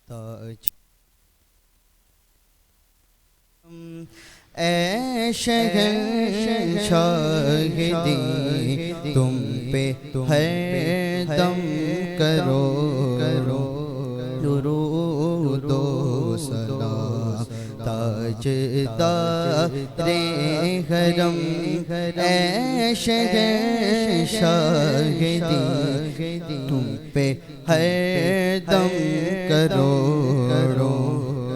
تاج اے شہنشاہی تم پہ ہر دم کرو درود و سلام تاجدار حرم اے شہنشاہی تم پہ ہر دم کرو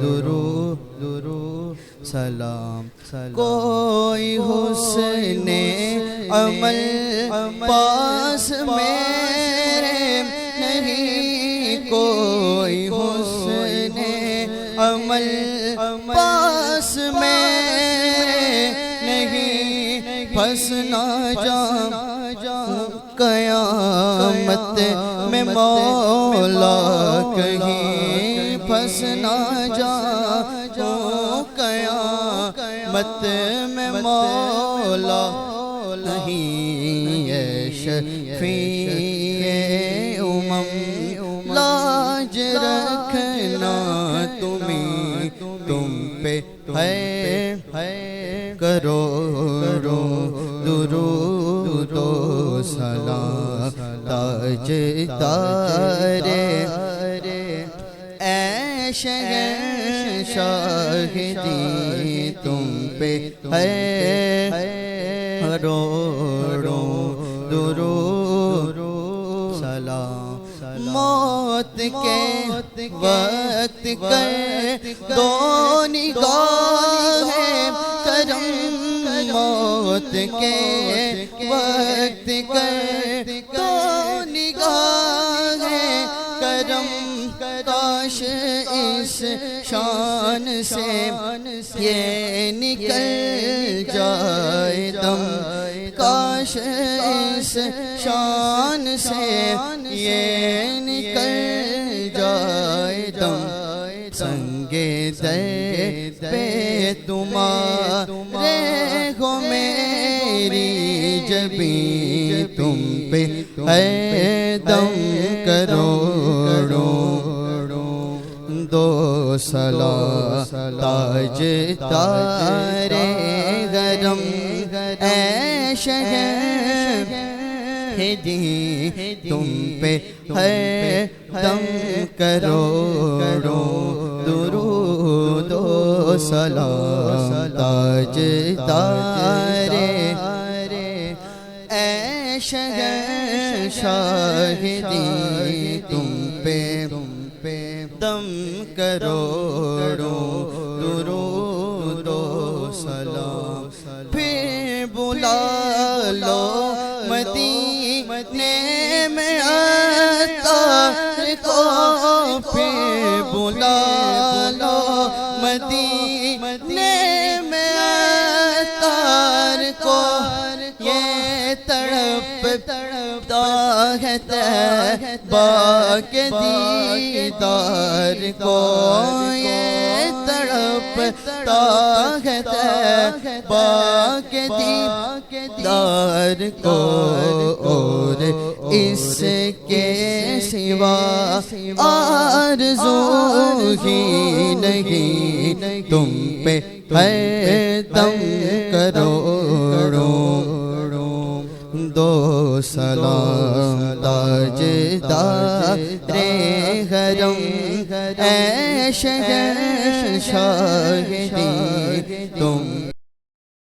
درود سلام کوئی حسن عمل پاس میرے نہیں کوئی حسن عمل پاس میرے نہیں پھنس نہ جاؤں قیامت میں مولا کہیں پھنس نہ جاؤں قیامت میں مولا نہیں ہے شفیع امم لاج رکھنا تم پہ ہے کرو درود و سلام تاجدار اے شہنشاہی تم پہ ہے درود سلام موت کے وقت کر دو نگاہیں کرم موت کے وقت کر دو نگاہیں کرم کاش اس شان سے یہ نکل جائے دم کاش اس شان سے یہ نکل جائے دم سنگے در پہ تمہارے ہو میری جبیں تم پہ ہے دم کرو دو سلام تاجدار حرم اے شہنشاہی تم پہ ہے دم کرو درود و سلام تاجدار اے شہنشاہی تم پہ دم کرو درود و سلام پھر بلا لو مدینے میں عطار کو پھر بلا لو مدینے میں عطار کو یہ تڑپتا ہے طیبہ کے دیدار کو یہ تڑپتا ہے طیبہ کے دیدار کو اور اس کے سوا آرزو ہی نہیں تم پہ ہے دم کرو دو سلام تاجدار حرم اے شہنشاہی تم